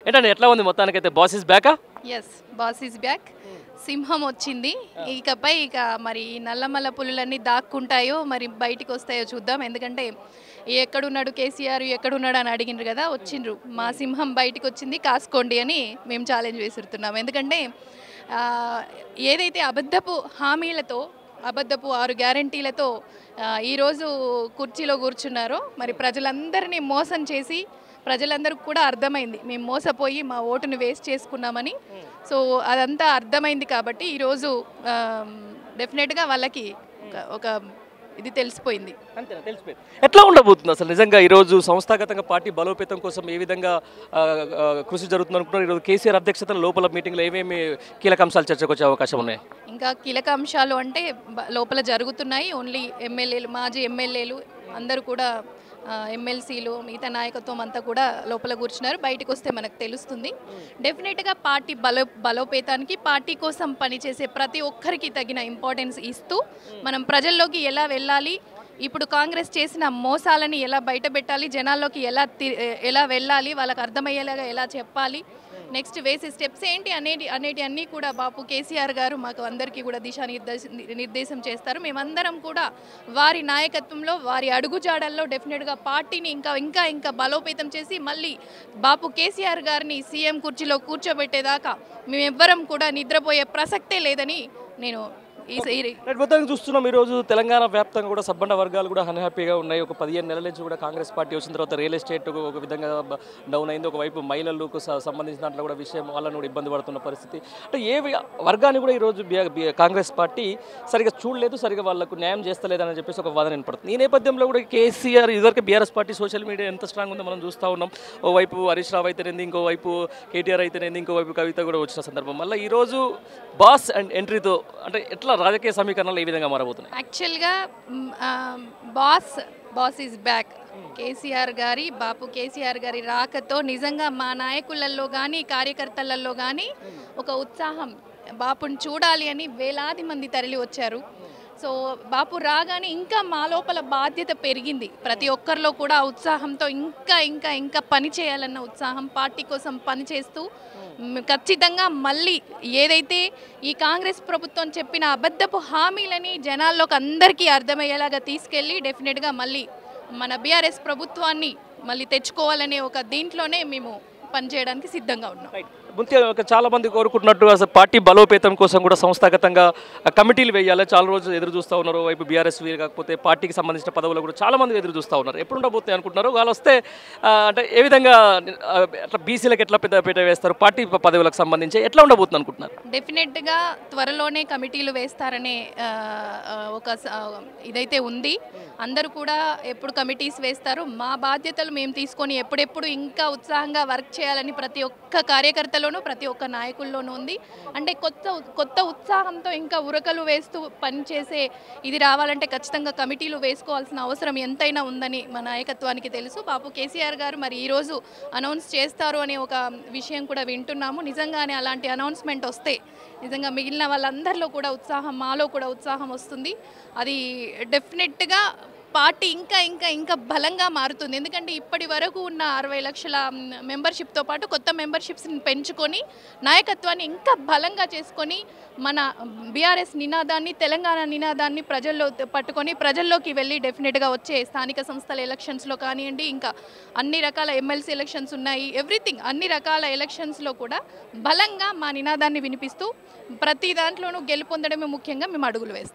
ఏంటంటే ఎట్లా ఉంది మొత్తానికైతే బాస్ ఇస్ బ్యాకా? Yes, boss is back. సింహం వచ్చింది. ఇకపై మరి నల్లమల్ల పులులన్నీ దాక్కుంటాయో మరి బయటికి వస్తాయో చూద్దాం. ఎందుకంటే ఎక్కడున్నాడు కేసీఆర్, ఎక్కడున్నాడు అని అడిగినారు కదా, వచ్చిండ్రు. మా సింహం బయటికి వచ్చింది, కాసుకోండి అని మేము ఛాలెంజ్ విసురుతున్నాం. ఎందుకంటే ఏదైతే అబద్ధపు హామీలతో, అబద్ధపు 6 గ్యారంటీలతో ఈరోజు కుర్చీలో కూర్చున్నారో, మరి ప్రజలందరినీ మోసం చేసి ప్రజలందరికీ కూడా అర్థమైంది మేము మోసపోయి మా ఓటును వేస్ట్ చేసుకున్నామని. సో అదంతా అర్థమైంది కాబట్టి ఈరోజు డెఫినెట్గా వాళ్ళకి ఒక ఇది తెలిసిపోయింది. అంతేనా, తెలిసిపోయింది. ఎట్లా ఉండబోతుంది అసలు నిజంగా ఈరోజు సంస్థాగతంగా పార్టీ బలోపేతం కోసం ఏ విధంగా కృషి జరుగుతుంది అనుకుంటున్నారు? ఈరోజు కేసీఆర్ అధ్యక్షతన లోపల మీటింగ్లో ఏమేమి కీలక అంశాలు చర్చకు వచ్చే అవకాశం ఉన్నాయి? ఇంకా కీలక అంశాలు అంటే లోపల జరుగుతున్నాయి. ఓన్లీ ఎమ్మెల్యేలు, మాజీ ఎమ్మెల్యేలు అందరూ కూడా, ఎమ్మెల్సీలు, మిగతా నాయకత్వం అంతా కూడా లోపల కూర్చున్నారు. బయటకు వస్తే మనకు తెలుస్తుంది. డెఫినెట్గా పార్టీ బలోపేతానికి, పార్టీ కోసం పనిచేసే ప్రతి ఒక్కరికి తగిన ఇంపార్టెన్స్ ఇస్తూ మనం ప్రజల్లోకి ఎలా వెళ్ళాలి, ఇప్పుడు కాంగ్రెస్ చేసిన మోసాలని ఎలా బయటపెట్టాలి, జనాల్లోకి ఎలా వెళ్ళాలి, వాళ్ళకి అర్థమయ్యేలాగా ఎలా చెప్పాలి, నెక్స్ట్ వేసే స్టెప్స్ ఏంటి అనేటి అన్నీ కూడా బాపు కేసీఆర్ గారు మాకు అందరికీ కూడా నిర్దేశం చేస్తారు. మేమందరం కూడా వారి నాయకత్వంలో, వారి అడుగుజాడల్లో డెఫినెట్గా పార్టీని ఇంకా బలోపేతం చేసి మళ్ళీ బాపు కేసీఆర్ గారిని సీఎం కుర్చీలో కూర్చోబెట్టేదాకా మేమెవ్వరం కూడా నిద్రపోయే ప్రసక్తే లేదని నేను మొత్తానికి చూస్తున్నాం. ఈరోజు తెలంగాణ వ్యాప్తంగా కూడా సబ్బండ వర్గాలు కూడా అన్హ్యాపీగా ఉన్నాయి. ఒక 15 నెలల నుంచి కూడా కాంగ్రెస్ పార్టీ వచ్చిన తర్వాత రియల్ ఎస్టేట్ ఒక విధంగా డౌన్ అయింది. ఒకవైపు మహిళలకు సంబంధించిన దాంట్లో కూడా విషయం వాళ్ళని కూడా ఇబ్బంది పడుతున్న పరిస్థితి. అంటే ఏ వర్గాన్ని కూడా ఈరోజు కాంగ్రెస్ పార్టీ సరిగా చూడలేదు, సరిగా వాళ్ళకు న్యాయం చేస్తలేదని చెప్పేసి ఒక వాదన వినపడుతుంది. ఈ నేపథ్యంలో కూడా కేసీఆర్ ఇదివరకు బీఆర్ఎస్ పార్టీ సోషల్ మీడియా ఎంత స్ట్రాంగ్ ఉందో మనం చూస్తూ ఉన్నాం. ఓవైపు హరీష్ రావు అయితేనేది, ఇంకోవైపు కేటీఆర్ అయితేనేది, ఇంకోవైపు కవిత కూడా వచ్చిన సందర్భం వల్ల ఈరోజు బాస్ అండ్ ఎంట్రీతో అంటే ఎట్లా రాజకీయ సమీకరణలు ఏ విధంగా మారబోతున్నాయి? యాక్చువల్గా బాస్ ఈజ్ బ్యాక్. బాపు కేసీఆర్ గారి రాకతో నిజంగా మా నాయకులలో కానీ, కార్యకర్తలలో కానీ ఒక ఉత్సాహం, బాపుని చూడాలి అని వేలాది మంది తరలి వచ్చారు. సో బాపు రాగానే ఇంకా మా లోపల బాధ్యత పెరిగింది. ప్రతి ఒక్కరిలో కూడా ఉత్సాహంతో ఇంకా పని చేయాలన్న ఉత్సాహం, పార్టీ కోసం పనిచేస్తూ ఖచ్చితంగా మళ్ళీ ఏదైతే ఈ కాంగ్రెస్ ప్రభుత్వం చెప్పిన అబద్ధపు హామీలని జనాల్లోకి అందరికీ అర్థమయ్యేలాగా తీసుకెళ్ళి డెఫినెట్గా మళ్ళీ మన బీఆర్ఎస్ ప్రభుత్వాన్ని మళ్ళీ తెచ్చుకోవాలనే ఒక దీంట్లోనే మేము పనిచేయడానికి సిద్ధంగా ఉన్నాం. చాలా మంది కోరుకుంటున్నట్టు అసలు పార్టీ బలోపేతం కోసం కూడా సంస్థాగతంగా కమిటీలు వేయాలి. చాలా రోజులు ఎదురు చూస్తూ ఉన్నారు. వైపు బీఆర్ఎస్ కాకపోతే పార్టీకి సంబంధించిన పదవులు కూడా చాలా మంది ఎదురు చూస్తూ ఉన్నారు. ఎప్పుడు ఉండబోతాయి అనుకుంటున్నారు? వాళ్ళు వస్తే అంటే ఏ విధంగా అట్లా బీసీలకు ఎట్లా పెద్ద వేస్తారు, పార్టీ పదవులకు సంబంధించి ఎట్లా ఉండబోతుంది అనుకుంటున్నారు? డెఫినెట్గా త్వరలోనే కమిటీలు వేస్తారనే ఒక ఇదైతే ఉంది. అందరూ కూడా ఎప్పుడు కమిటీస్ వేస్తారు, మా బాధ్యతలు మేము తీసుకొని ఎప్పుడెప్పుడు ఇంకా ఉత్సాహంగా వర్క్ చేయాలని ప్రతి ఒక్క కార్యకర్తలోనూ, ప్రతి ఒక్క నాయకుల్లోనూ ఉంది. అంటే కొత్త ఉత్సాహంతో ఇంకా ఉరకలు వేస్తూ పనిచేసే ఇది రావాలంటే ఖచ్చితంగా కమిటీలు వేసుకోవాల్సిన అవసరం ఎంతైనా ఉందని మా నాయకత్వానికి తెలుసు. బాపు కేసీఆర్ గారు మరి ఈరోజు అనౌన్స్ చేస్తారు అనే ఒక విషయం కూడా వింటున్నాము. నిజంగానే అలాంటి అనౌన్స్మెంట్ వస్తే నిజంగా మిగిలిన వాళ్ళందరిలో కూడా ఉత్సాహం, మాలో కూడా ఉత్సాహం వస్తుంది. అది డెఫినెట్గా పార్టీ ఇంకా బలంగా మారుతుంది. ఎందుకంటే ఇప్పటి వరకు ఉన్న 60 లక్షల మెంబర్షిప్తో పాటు కొత్త మెంబర్షిప్స్ని పెంచుకొని నాయకత్వాన్ని ఇంకా బలంగా చేసుకొని మన బీఆర్ఎస్ నినాదాన్ని, తెలంగాణ నినాదాన్ని ప్రజల్లో పట్టుకొని ప్రజల్లోకి వెళ్ళి డెఫినెట్గా వచ్చే స్థానిక సంస్థల ఎలక్షన్స్లో కానివ్వండి, ఇంకా అన్ని రకాల ఎమ్మెల్సీ ఎలక్షన్స్ ఉన్నాయి, ఎవ్రీథింగ్ అన్ని రకాల ఎలక్షన్స్లో కూడా బలంగా మా నినాదాన్ని వినిపిస్తూ ప్రతి దాంట్లోనూ గెలుపొందడమే ముఖ్యంగా మేము అడుగులు వేస్తాం.